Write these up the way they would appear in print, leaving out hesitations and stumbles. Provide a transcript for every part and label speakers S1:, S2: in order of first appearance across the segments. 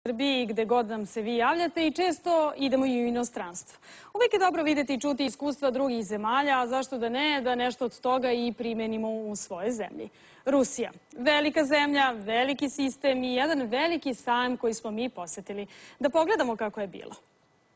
S1: Srbiji, gde god nam se vi javljate i često idemo i u inostranstvo. Uvijek je dobro vidjeti i čuti iskustva drugih zemalja, a zašto da ne, da nešto od toga i primenimo u svojoj zemlji. Rusija. Velika zemlja, veliki sistem i jedan veliki sajam koji smo mi posetili. Da pogledamo kako je bilo.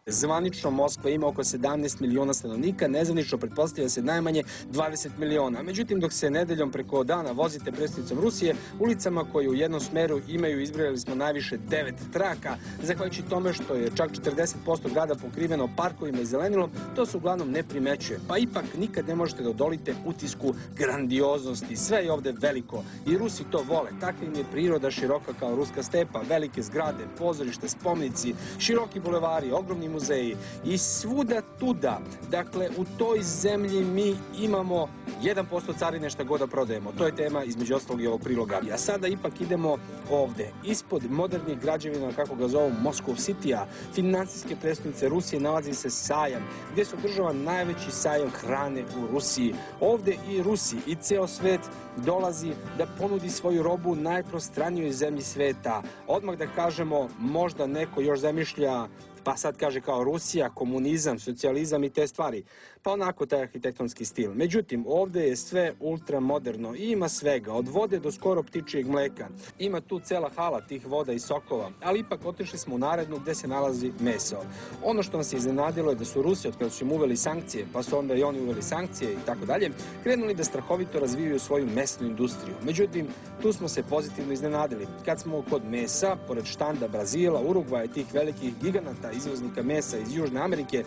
S2: Zvanično Moskva ima oko 17 miliona stanovnika, nezvanično pretpostavlja se najmanje 20 miliona. Međutim, dok se nedeljom preko dana vozite prestolnicom Rusije, ulicama koje u jednom smeru imaju, izbrojali smo najviše 9 traka, zahvaljujući tome što je čak 40% grada pokriveno parkovima i zelenilom, to se uglavnom ne primećuje. Pa ipak nikad ne možete da odolite utisku grandioznosti. Sve je ovde veliko i Rusi to vole. Takva im je priroda široka kao ruska stepa, velike zgrade, pozorište, spomenici, široki bulevari, ogromni muzeji i svuda tuda. Dakle, u toj zemlji mi imamo 1% carine šta god da prodajemo. To je tema između ostalog i ovog priloga. A sada ipak idemo ovde. Ispod modernih građevina, kako ga zovu, Moskov City-a, finansijske prestonice Rusije, nalazi se sajam, gdje se održava najveći sajam hrane u Rusiji. Ovde i Rusi i ceo svet dolazi da ponudi svoju robu najprostranijoj zemlji sveta. Odmah da kažemo, možda neko još zamišlja, pa sad kaže kao Rusija, komunizam, socijalizam i te stvari. Pa onako taj arhitektonski stil. Međutim, ovde je sve ultramoderno i ima svega, od vode do skoro ptičijeg mleka. Ima tu cela hala tih voda i sokova, ali ipak otišli smo u narednu gde se nalazi meso. Ono što nas je iznenadilo je da su Rusi, od kada su im uveli sankcije, pa su onda i oni uveli sankcije i tako dalje, krenuli da strahovito razvijaju svoju mesnu industriju. Međutim, tu smo se pozitivno iznenadili. Kad smo kod mesa, pored štanda Brazila, Urugvaja i tih velikih giganata, izvoznika mesa iz Južne Amerike,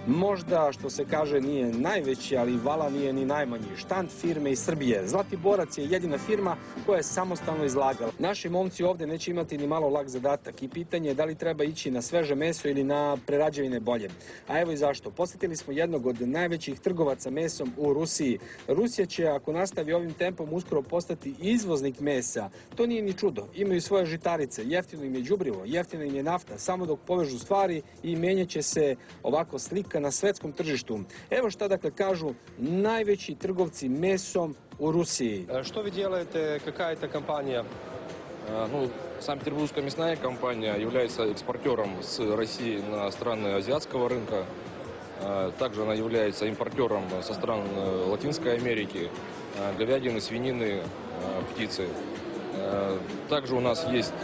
S2: možda, što se kaže, nije najveći, ali vala nije ni najmanji. Štand firme iz Srbije. Zlatiborac je jedina firma koja je samostalno izlagala. Naši momci ovde neće imati ni malo lak zadatak i pitanje je da li treba ići na sveže meso ili na prerađevine bolje. A evo i zašto. Posjetili smo jednog od najvećih trgovaca mesom u Rusiji. Rusija će, ako nastavi ovim tempom, uskoro postati izvoznik mesa. To nije ni čudo. Imaju svoje žitarice, jeftino im je đubrivo, jeftina im je nafta, samo dok povežu stvari i menjaće se ovako slika na svetskom tržištu. Evo šta dakle kažu najveći trgovci mesom u Rusiji.
S3: Что вы делаете, какая-то компания? Санкт-Петербургская мясная компания является экспортером с России на страны азиатского рынка. Также она является импортером со стран Латинской Америки, говядины, свинины, птицы. Также у нас есть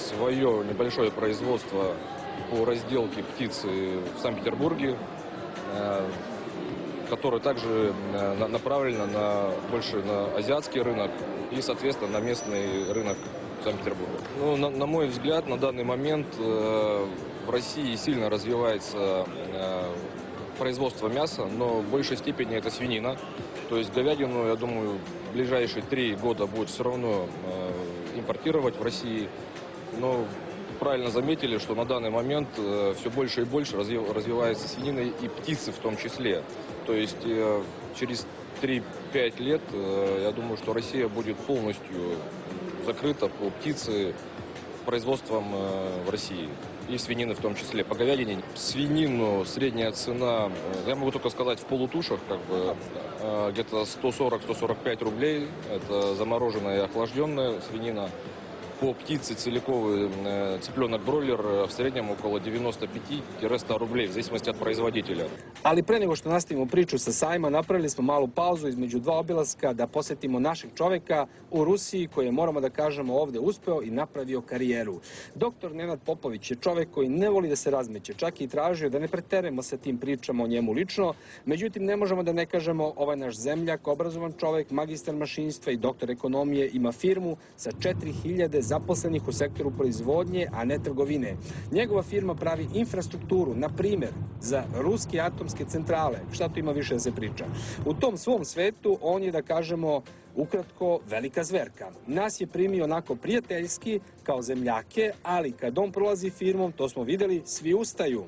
S3: свое небольшое производство по разделке птицы в Санкт-Петербурге, которое также направлено больше на азиатский рынок и, соответственно, на местный рынок Санкт-Петербурга. На мой взгляд, на данный момент в России сильно развивается производство мяса, но в большей степени это свинина. То есть говядину, я думаю, в ближайшие 3 года будет все равно импортировать в России. Но правильно заметили, что на данный момент все больше и больше развивается свинина и птицы в том числе. То есть через 3-5 лет, я думаю, что Россия будет полностью закрыта по птице производством в России. И свинины в том числе. По говядине свинину средняя цена, я могу только сказать, в полутушах, где-то 140-145 рублей. Это замороженная и охлажденная свинина. По птице целиковый цыпленок-бройлер в среднjem около 95-100 рублей, в зависимости od производителя.
S2: Ali pre nego što nastavimo priču sa sajma, napravili smo malu pauzu između 2 obilaska da posetimo našeg čoveka u Rusiji koji je, moramo da kažemo, ovde uspeo i napravio karijeru. Doktor Nenad Popović je čovek koji ne voli da se razmeće, čak i tražio da ne preteremo sa tim pričama o njemu lično. Međutim, ne možemo da ne kažemo, ovaj naš zemljak, obrazovan čovek, magistar mašinstva i doktor ekonomije, ima firmu sa 4000 zaposlenih u sektoru proizvodnje, a ne trgovine. Njegova firma pravi infrastrukturu, na primjer, za ruske atomske centrale. Šta tu ima više da se priča? U tom svom svetu on je, da kažemo, ukratko, velika zverka. Nas je primio onako prijateljski, kao zemljake, ali kad on prolazi firmom, to smo videli, svi ustaju.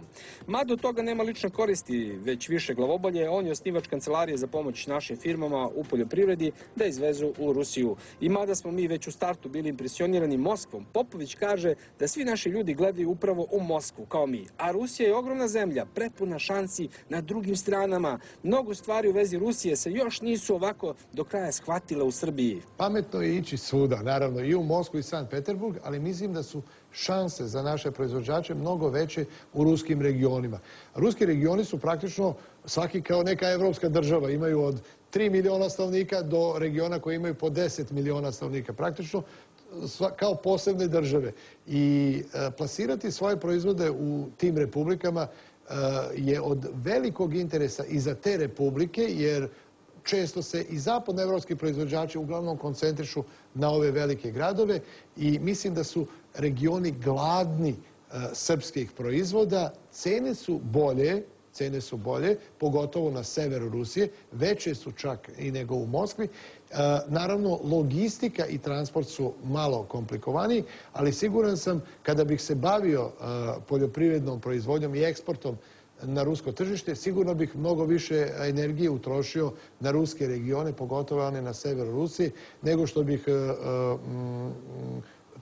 S2: Mada od toga nema lične koristi, već više glavobolje, on je osnivač kancelarije za pomoć našim firmama u poljoprivredi da izvezu u Rusiju. I mada smo mi već u startu bili impresionirani Moskvom, Popović kaže da svi naši ljudi gledaju upravo u Moskvu, kao mi. A Rusija je ogromna zemlja, prepuna šansi na drugim stranama. Mnogo stvari u vezi Rusije se još nisu ovako do kraja shvatile. osetila u Srbiji?
S4: Pametno je ići svuda, naravno i u Moskvu i Sankt Peterburg, ali mislim da su šanse za naše proizvođače mnogo veće u ruskim regionima. Ruski regioni su praktično svaki kao neka evropska država. Imaju od 3 miliona stanovnika do regiona koji imaju po 10 miliona stanovnika. Praktično kao posebne države. I plasirati svoje proizvode u tim republikama je od velikog interesa i za te republike, jer često se i zapadnoevropski proizvođači uglavnom koncentrišu na ove velike gradove i mislim da su regioni gladni srpskih proizvoda. Cene su bolje, pogotovo na severu Rusije, veće su čak i nego u Moskvi. Naravno, logistika i transport su malo komplikovaniji, ali siguran sam kada bih se bavio poljoprivrednom proizvodnjom i eksportom na rusko tržište, sigurno bih mnogo više energije utrošio na ruske regione, pogotovo one na severu Rusije, nego što bih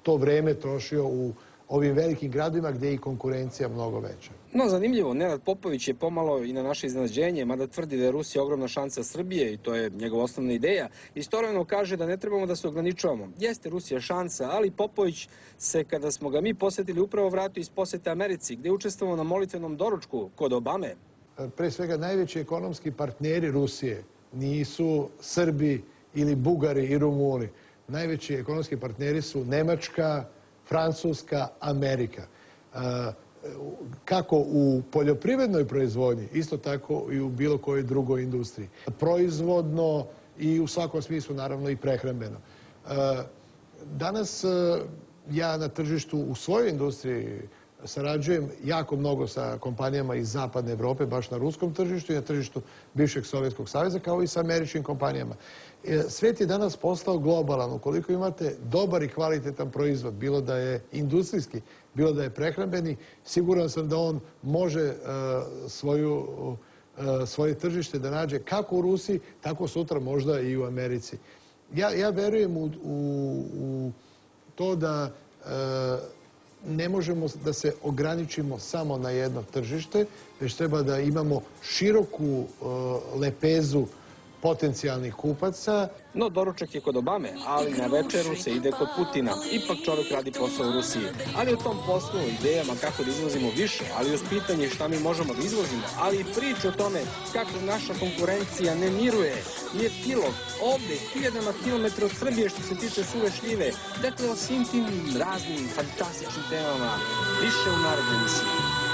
S4: to vreme trošio u ovim velikim gradovima gdje je i konkurencija mnogo veća.
S2: No, zanimljivo, Nenad Popović je pomalo i na naše iznenađenje, mada tvrdi da je Rusija ogromna šansa Srbije i to je njegova osnovna ideja. Istovremeno kaže da ne trebamo da se ograničavamo. Jeste Rusija šansa, ali Popović se, kada smo ga mi posetili, upravo vratio iz posete Americi, gdje učestvovao na molitvenom doručku kod Obame.
S4: Pre svega, najveći ekonomski partneri Rusije nisu Srbi ili Bugari i Rumuni. Najveći ekonomski partneri su Nemačka, Francuska, Amerika. Kako u poljoprivrednoj proizvodnji, isto tako i u bilo kojoj drugoj industriji. Proizvodno i u svakom smislu, naravno, i prehrambeno. Danas ja na tržištu u svojoj industriji sarađujem jako mnogo sa kompanijama iz zapadne Evrope, baš na ruskom tržištu i na tržištu bivšeg Sovjetskog saveza, kao i sa američkim kompanijama. Svet je danas postao globalan. Ukoliko imate dobar i kvalitetan proizvod, bilo da je industrijski, bilo da je prehrambeni, siguran sam da on može svoje tržište da nađe kako u Rusiji, tako sutra možda i u Americi. Ja verujem u to da ne možemo da se ograničimo samo na jedno tržište, već treba da imamo široku lepezu potencijalnih kupaca.
S2: No, doručak je kod Obame, ali na večeru se ide kod Putina. Ipak čovjek radi posao u Rusiji. Ali o tom poslu, idejama kako da izvozimo više, ali uz pitanje šta mi možemo da izvozimo, ali i priču o tome kako naša konkurencija ne miruje, je epilog ovde, hiljadama kilometra od Srbije što se tiče suve šljive. Dakle, o svim tim raznim, fantastičnim temama, više u narodnoj emisiji.